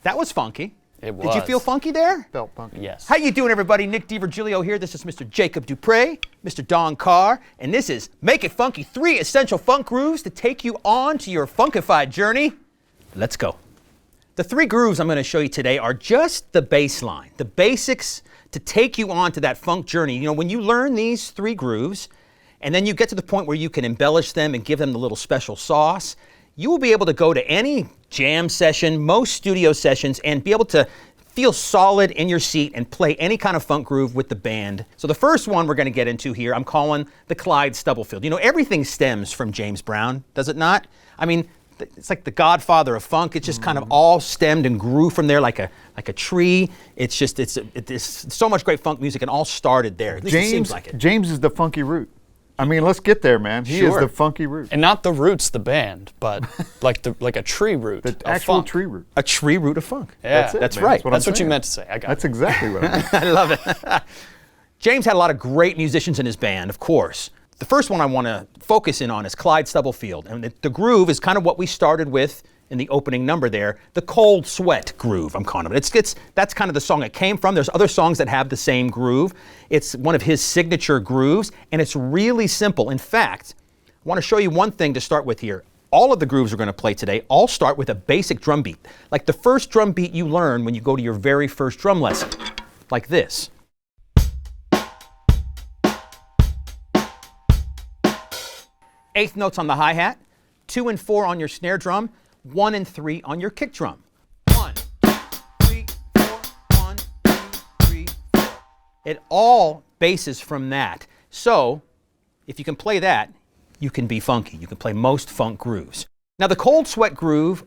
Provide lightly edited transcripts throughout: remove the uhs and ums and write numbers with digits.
That was funky. It was. Did you feel funky there? Felt funky. Yes. How you doing, everybody? Nick D Virgilio here. This is Mr. Jacob Dupre, Mr. Don Carr, and this is Make It Funky, 3 essential funk grooves to take you on to your funkified journey. Let's go. The 3 grooves I'm going to show you today are just the baseline, the basics to take you on to that funk journey. You know, when you learn these 3 grooves, and then you get to the point where you can embellish them and give them the little special sauce, you will be able to go to any jam session, most studio sessions, and be able to feel solid in your seat and play any kind of funk groove with the band. So the first one we're going to get into here, I'm calling the Clyde Stubblefield. You know, everything stems from James Brown, does it not? I mean, it's like the godfather of funk. It's just kind of all stemmed and grew from there like a tree. It's just, it's so much great funk music and all started there. At least it seems like it. James is the funky root. I mean, let's get there, man. He is the funky root. And not the Roots, the band, but like a tree root. The actual tree root. A tree root of funk. Yeah, that's right. That's what you meant to say. I got That's it. exactly what I meant. I love it. James had a lot of great musicians in his band, of course. The first one I want to focus in on is Clyde Stubblefield. And the groove is kind of what we started with in the opening number there, the Cold Sweat groove, I'm calling it. That's kind of the song it came from. There's other songs that have the same groove. It's one of his signature grooves, and it's really simple. In fact, I want to show you one thing to start with here. All of the grooves we're going to play today all start with a basic drum beat, like the first drum beat you learn when you go to your very first drum lesson, like this. Eighth notes on the hi-hat, 2 and 4 on your snare drum, 1 and 3 on your kick drum. 1, 2, 3, 4, 1, 2, 3, 4. It all bases from that. So, if you can play that, you can be funky. You can play most funk grooves. Now, the Cold Sweat groove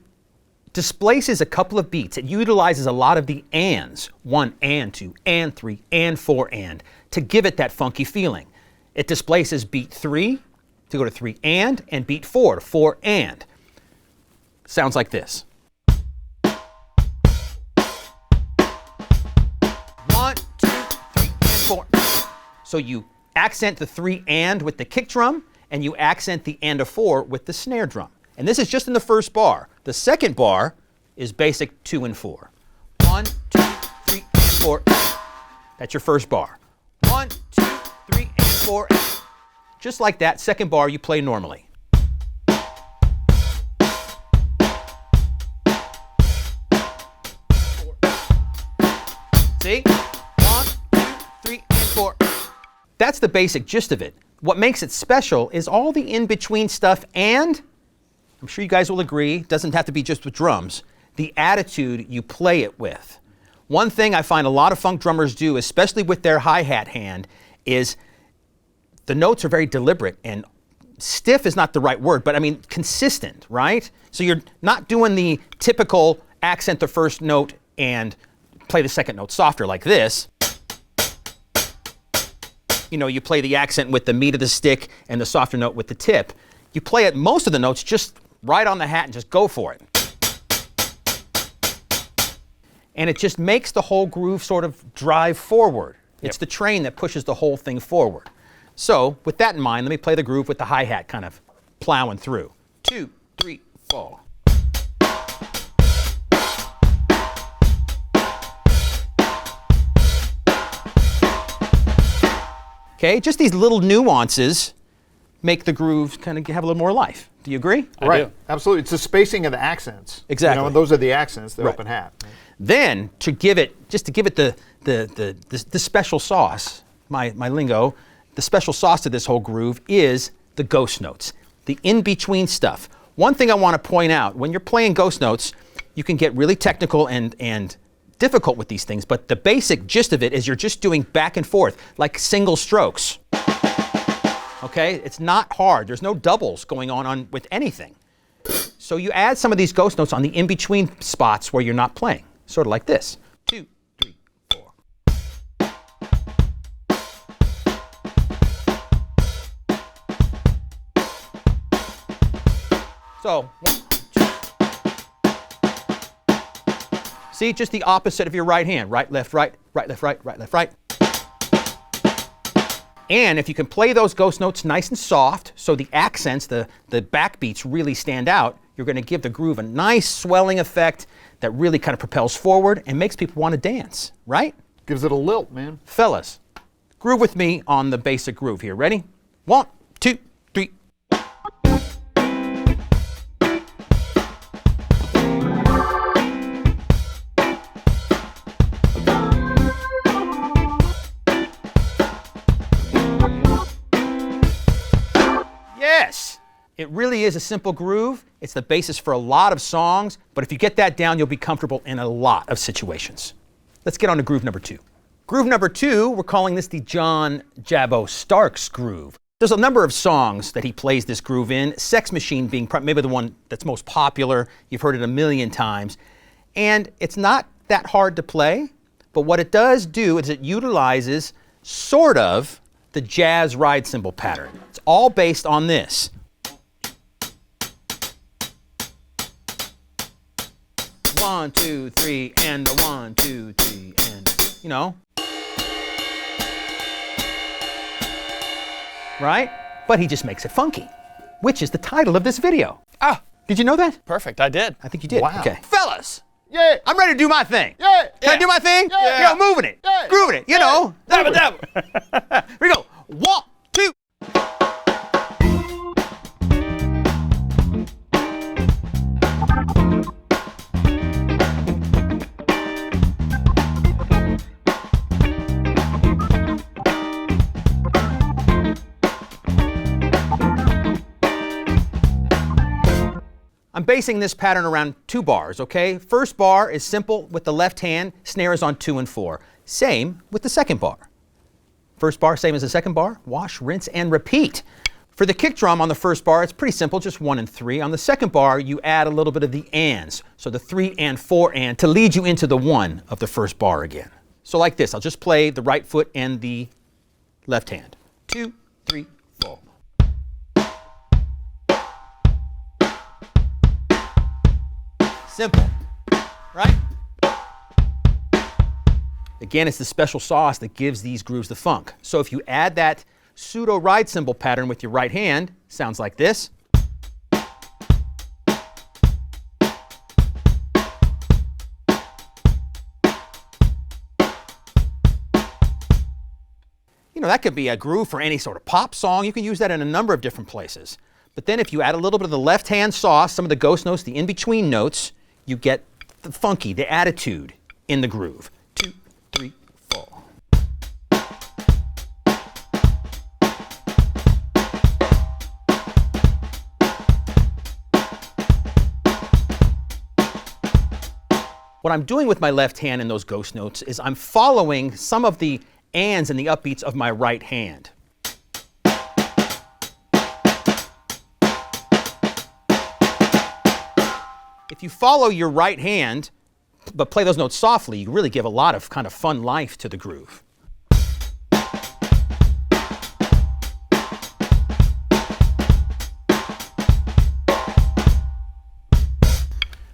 displaces a couple of beats. It utilizes a lot of the ands, 1 and 2 and 3 and 4 and, to give it that funky feeling. It displaces beat 3 to go to 3 and beat 4 to 4 and. Sounds like this. 1, 2, 3, and 4. So you accent the 3 and with the kick drum, and you accent the and of 4 with the snare drum. And this is just in the first bar. The second bar is basic 2 and 4. 1, 2, 3, and 4. That's your first bar. 1, 2, 3, and 4. Just like that, second bar you play normally. See? 1, 2, 3, and 4. That's the basic gist of it. What makes it special is all the in-between stuff, and I'm sure you guys will agree, it doesn't have to be just with drums, the attitude you play it with. One thing I find a lot of funk drummers do, especially with their hi-hat hand, is the notes are very deliberate, and stiff is not the right word, but I mean consistent, right? So you're not doing the typical accent the first note and play the second note softer like this. You know, you play the accent with the meat of the stick and the softer note with the tip. You play it most of the notes just right on the hat and just go for it. And it just makes the whole groove sort of drive forward. It's the train that pushes the whole thing forward. So, with that in mind, let me play the groove with the hi-hat kind of plowing through. 2, 3, 4. Okay, just these little nuances make the groove kind of have a little more life. Do you agree? Right, I do. absolutely. It's the spacing of the accents. Exactly. You know, and those are the accents, the open hat. Then, to give it the special sauce, my lingo, the special sauce to this whole groove is the ghost notes, the in-between stuff. One thing I want to point out, when you're playing ghost notes, you can get really technical and difficult with these things, but the basic gist of it is you're just doing back and forth, like single strokes. Okay? It's not hard. There's no doubles going on with anything. So you add some of these ghost notes on the in-between spots where you're not playing, sort of like this. 2, 3, 4. So, 1, 2. See, just the opposite of your right hand. Right, left, right, right, left, right, right, left, right. And if you can play those ghost notes nice and soft, so the accents, the backbeats really stand out, you're going to give the groove a nice swelling effect that really kind of propels forward and makes people want to dance, right? Gives it a lilt, man. Fellas, groove with me on the basic groove here. Ready? 1, 2, 3. Yes! It really is a simple groove. It's the basis for a lot of songs, but if you get that down, you'll be comfortable in a lot of situations. Let's get on to groove number 2. Groove number 2, we're calling this the John Jabo Starks groove. There's a number of songs that he plays this groove in, Sex Machine being maybe the one that's most popular. You've heard it a million times. And it's not that hard to play, but what it does do is it utilizes sort of the jazz ride cymbal pattern. It's all based on this. One, two, three, and a 1, 2, 3, and, you know. Right? But he just makes it funky, which is the title of this video. Ah, did you know that? perfect. I did. I think you did. Wow. Okay. Fellas, Yeah. I'm ready to do my thing. Yeah. Can I do my thing? Yeah. Yo, moving it, Yeah. grooving it, you know. Dabba, dabba. Here we go. 1, 2. I'm basing this pattern around 2 bars, okay? First bar is simple with the left hand, snare is on 2 and 4. Same with the second bar. First bar, same as the second bar, wash, rinse, and repeat. For the kick drum on the first bar, it's pretty simple, just 1 and 3. On the second bar, you add a little bit of the ands, so the 3 and 4 and, to lead you into the 1 of the first bar again. So like this, I'll just play the right foot and the left hand. 2, 3, 4. Simple, right? Again, it's the special sauce that gives these grooves the funk. So if you add that pseudo ride cymbal pattern with your right hand, sounds like this. You know, that could be a groove for any sort of pop song. You can use that in a number of different places. But then if you add a little bit of the left hand sauce, some of the ghost notes, the in-between notes, you get the funky, the attitude in the groove. 2, 3, 4. What I'm doing with my left hand in those ghost notes is I'm following some of the ands and the upbeats of my right hand. If you follow your right hand, but play those notes softly, you really give a lot of kind of fun life to the groove.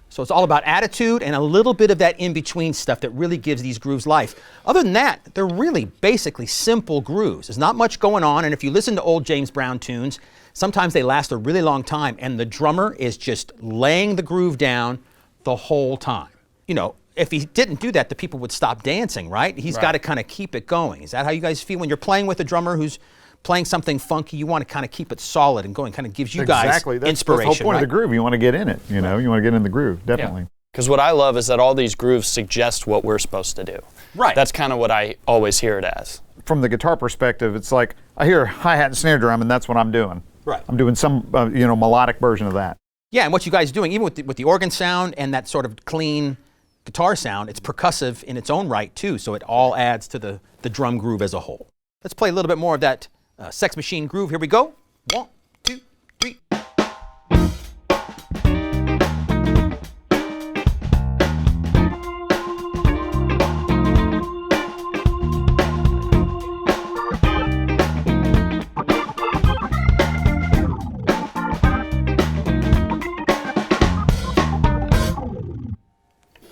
So it's all about attitude and a little bit of that in-between stuff that really gives these grooves life. Other than that, they're really basically simple grooves. There's not much going on, and if you listen to old James Brown tunes, sometimes they last a really long time, and the drummer is just laying the groove down the whole time. You know, if he didn't do that, the people would stop dancing, right? He's got to kind of keep it going. Is that how you guys feel when you're playing with a drummer who's playing something funky? You want to kind of keep it solid and going, kind of gives you guys That's inspiration. the whole point right? of the groove. You want to get in it, you know? You want to get in the groove, definitely. Because what I love is that all these grooves suggest what we're supposed to do. Right. That's kind of what I always hear it as. From the guitar perspective, it's like I hear hi-hat and snare drum, and that's what I'm doing. Right. I'm doing some, melodic version of that. Yeah, and what you guys are doing, even with the organ sound and that sort of clean guitar sound, it's percussive in its own right too, so it all adds to the drum groove as a whole. Let's play a little bit more of that Sex Machine groove. Here we go. 1, 2, 3.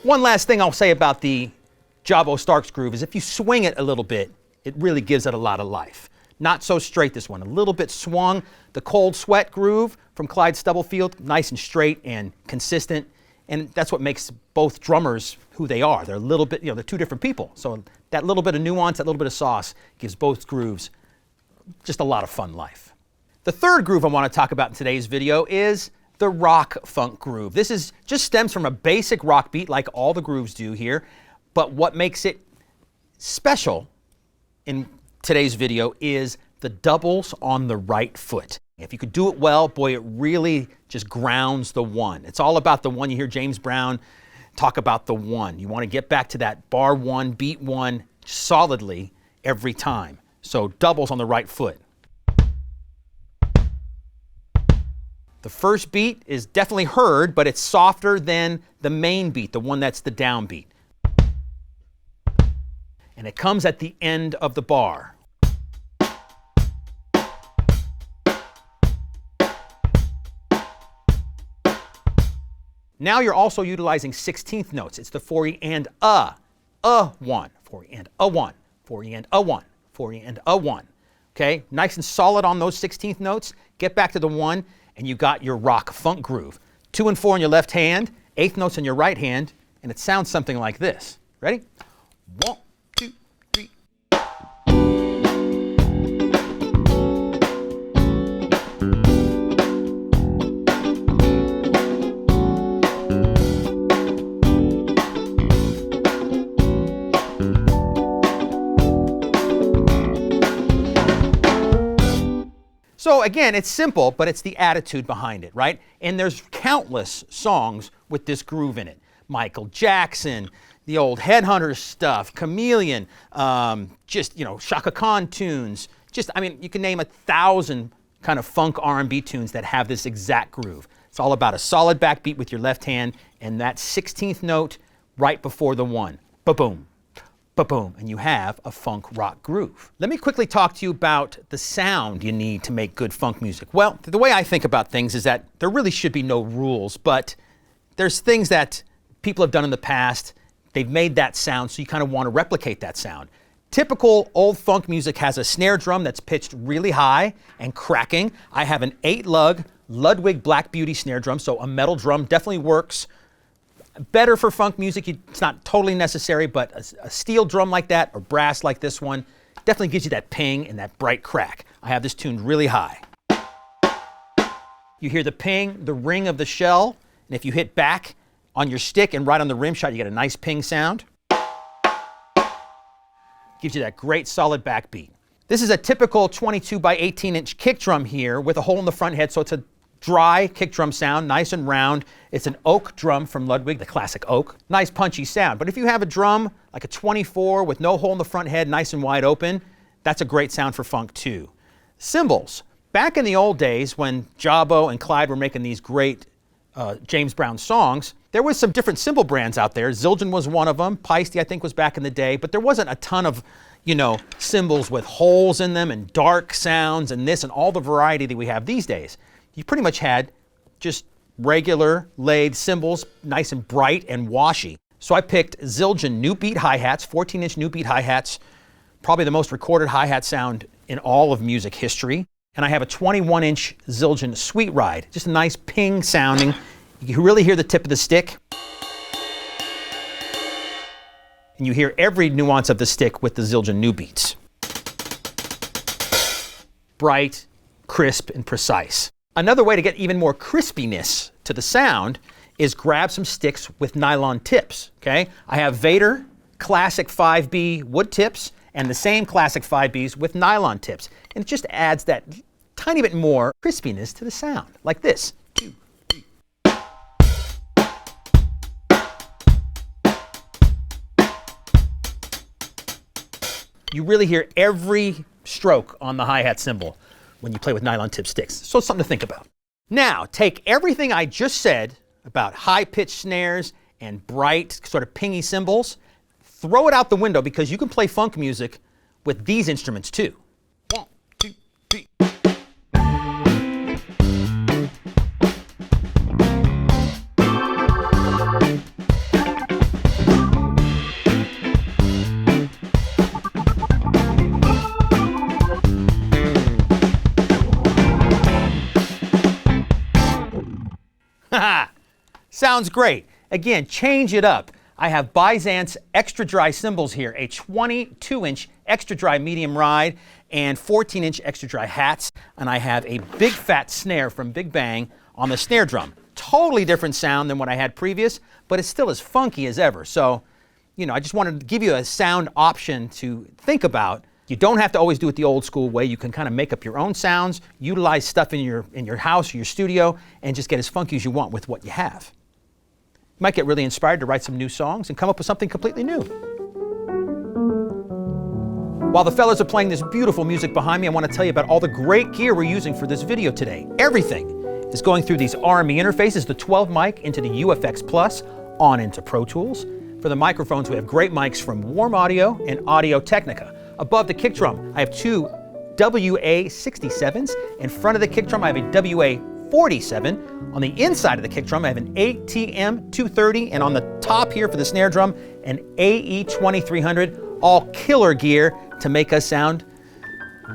One last thing I'll say about the Jabo Starks groove is if you swing it a little bit, it really gives it a lot of life. Not so straight, this one. A little bit swung. The Cold Sweat groove from Clyde Stubblefield, nice and straight and consistent. And that's what makes both drummers who they are. They're a little bit, they're two different people. So that little bit of nuance, that little bit of sauce gives both grooves just a lot of fun life. The third groove I want to talk about in today's video is the rock funk groove. This is just stems from a basic rock beat like all the grooves do here. But what makes it special in today's video is the doubles on the right foot. If you could do it well, boy, it really just grounds the one. It's all about the one. You hear James Brown talk about the one. You want to get back to that bar one, beat one solidly every time. So doubles on the right foot. The first beat is definitely heard, but it's softer than the main beat, the one that's the downbeat. And it comes at the end of the bar. Now you're also utilizing 16th notes. It's the 4E and a 1, 4E and a 1, 4E and a 1, 4E and a 1. Okay, nice and solid on those 16th notes. Get back to the 1, and you got your rock funk groove. 2 and 4 in your left hand, 8th notes in your right hand, and it sounds something like this. Ready? 1, 2, 3. So again, it's simple, but it's the attitude behind it, right? And there's countless songs with this groove in it. Michael Jackson, the old Headhunters stuff, Chameleon, Shaka Khan tunes. You can name 1,000 kind of funk R&B tunes that have this exact groove. It's all about a solid backbeat with your left hand and that 16th note right before the 1. Ba-boom. Ba-boom, and you have a funk rock groove. Let me quickly talk to you about the sound you need to make good funk music. Well, the way I think about things is that there really should be no rules, but there's things that people have done in the past. They've made that sound, so you kind of want to replicate that sound. Typical old funk music has a snare drum that's pitched really high and cracking. I have an 8-lug Ludwig Black Beauty snare drum, so a metal drum definitely works. Better for funk music, it's not totally necessary, but a steel drum like that or brass like this one definitely gives you that ping and that bright crack. I have this tuned really high. You hear the ping, the ring of the shell, and if you hit back on your stick and right on the rim shot, you get a nice ping sound. Gives you that great solid backbeat. This is a typical 22 by 18 inch kick drum here with a hole in the front head, so it's a dry kick drum sound, nice and round. It's an oak drum from Ludwig, the classic oak. Nice punchy sound. But if you have a drum like a 24 with no hole in the front head, nice and wide open, that's a great sound for funk too. Cymbals. Back in the old days when Jabo and Clyde were making these great James Brown songs, there was some different cymbal brands out there. Zildjian was one of them. Paiste, I think, was back in the day. But there wasn't a ton of, cymbals with holes in them and dark sounds and this and all the variety that we have these days. You pretty much had just regular laid cymbals, nice and bright and washy. So I picked Zildjian new beat hi-hats, 14-inch new beat hi-hats, probably the most recorded hi-hat sound in all of music history. And I have a 21-inch Zildjian Sweet Ride, just a nice ping sounding. You can really hear the tip of the stick. And you hear every nuance of the stick with the Zildjian new beats. Bright, crisp, and precise. Another way to get even more crispiness to the sound is grab some sticks with nylon tips, okay? I have Vader classic 5B wood tips and the same classic 5Bs with nylon tips. And it just adds that tiny bit more crispiness to the sound, like this. 2, 3. You really hear every stroke on the hi-hat cymbal when you play with nylon tip sticks. So it's something to think about. Now, take everything I just said about high-pitched snares and bright, sort of pingy cymbals, throw it out the window because you can play funk music with these instruments too. 1, 2, 3. Sounds great. Again, change it up. I have Byzance extra dry cymbals here, a 22-inch extra dry medium ride and 14-inch extra dry hats. And I have a big fat snare from Big Bang on the snare drum. Totally different sound than what I had previous, but it's still as funky as ever. So, you know, I just wanted to give you a sound option to think about. You don't have to always do it the old school way. You can kind of make up your own sounds, utilize stuff in your house or your studio, and just get as funky as you want with what you have. You might get really inspired to write some new songs and come up with something completely new. While the fellas are playing this beautiful music behind me, I want to tell you about all the great gear we're using for this video today. Everything is going through these RME interfaces, the 12 mic into the UFX Plus, on into Pro Tools. For the microphones, we have great mics from Warm Audio and Audio Technica. Above the kick drum, I have two WA67s. In front of the kick drum, I have a WA47. On the inside of the kick drum, I have an ATM 230, and on the top here for the snare drum, an AE 2300. All killer gear to make us sound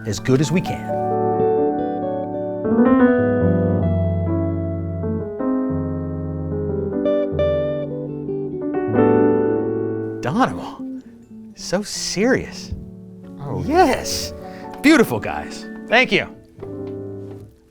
as good as we can. Donovan, so serious. Oh, yes. Beautiful, guys. Thank you.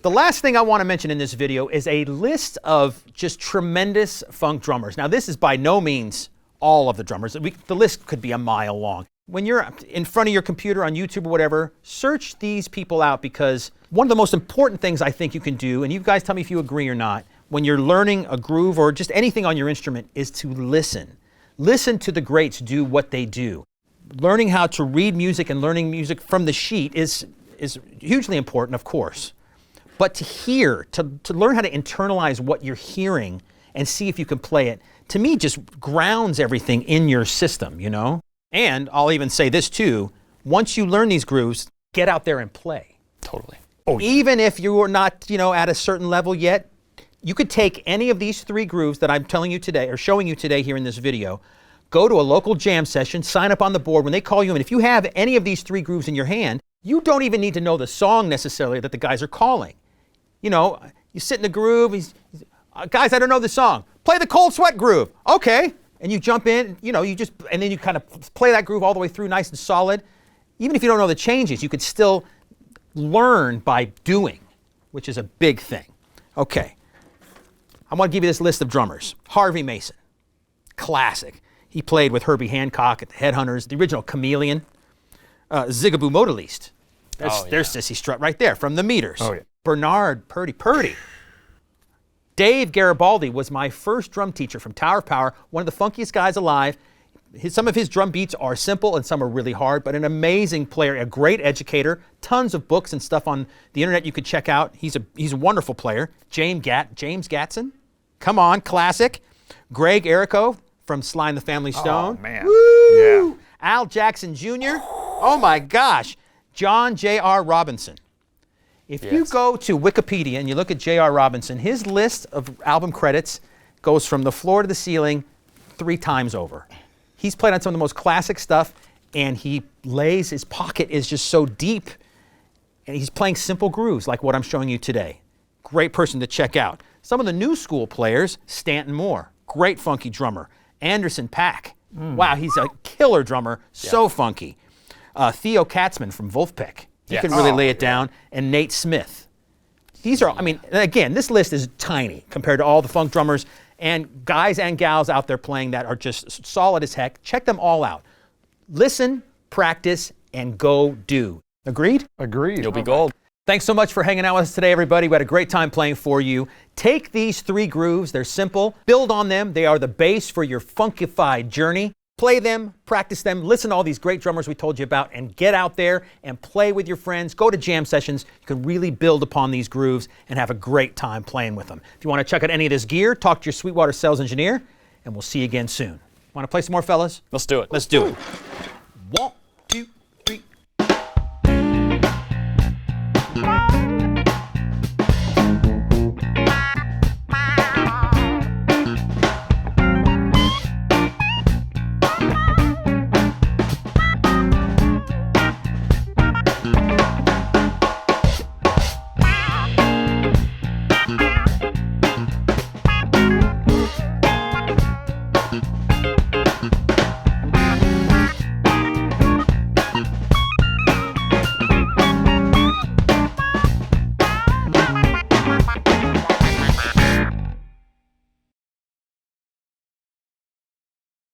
The last thing I want to mention in this video is a list of just tremendous funk drummers. Now, this is by no means all of the drummers. The list could be a mile long. When you're in front of your computer on YouTube or whatever, search these people out, because one of the most important things I think you can do, and you guys tell me if you agree or not, when you're learning a groove or just anything on your instrument, is to listen. Listen to the greats do what they do. Learning how to read music and learning music from the sheet is hugely important, of course. But to hear, to learn how to internalize what you're hearing and see if you can play it, to me just grounds everything in your system, you know? And I'll even say this too, once you learn these grooves, get out there and play. Totally. Oh, even if you're not, you know, at a certain level yet, you could take any of these three grooves that I'm telling you today, or showing you today here in this video, go to a local jam session, sign up on the board when they call you in. If you have any of these three grooves in your hand, you don't even need to know the song necessarily that the guys are calling. You know, you sit in the groove, guys, I don't know the song. Play the Cold Sweat groove. Okay. And you jump in, you know, and then you kind of play that groove all the way through nice and solid. Even if you don't know the changes, you could still learn by doing, which is a big thing. Okay. I want to give you this list of drummers. Harvey Mason, classic. He played with Herbie Hancock at the Headhunters, the original Chameleon. Zigaboo Motorleast. There's Sissy Strut right there from the Meters. Oh, yeah. Bernard Purdy. Dave Garibaldi was my first drum teacher from Tower of Power, one of the funkiest guys alive. Some of his drum beats are simple and some are really hard, but an amazing player, a great educator, tons of books and stuff on the internet you could check out. He's a wonderful player. James Gatson, come on, classic. Greg Errico from Sly and the Family Stone. Oh, man. Woo! Yeah. Al Jackson Jr. Oh my gosh. John J.R. Robinson. If you go to Wikipedia and you look at J.R. Robinson, his list of album credits goes from the floor to the ceiling 3 times over. He's played on some of the most classic stuff, and his pocket is just so deep, and he's playing simple grooves like what I'm showing you today. Great person to check out. Some of the new school players, Stanton Moore, great funky drummer. Anderson .Paak, wow, he's a killer drummer, so funky. Theo Katzman from Wolfpack. He can really lay it down. And Nate Smith. These are, I mean, again, this list is tiny compared to all the funk drummers and guys and gals out there playing that are just solid as heck. Check them all out. Listen, practice, and go do. Agreed? Agreed. You'll be gold. Thanks so much for hanging out with us today, everybody. We had a great time playing for you. Take these 3 grooves. They're simple. Build on them. They are the base for your funkified journey. Play them, practice them, listen to all these great drummers we told you about, and get out there and play with your friends. Go to jam sessions. You can really build upon these grooves and have a great time playing with them. If you want to check out any of this gear, talk to your Sweetwater sales engineer, and we'll see you again soon. Want to play some more, fellas? Let's do it. Let's do it. 1,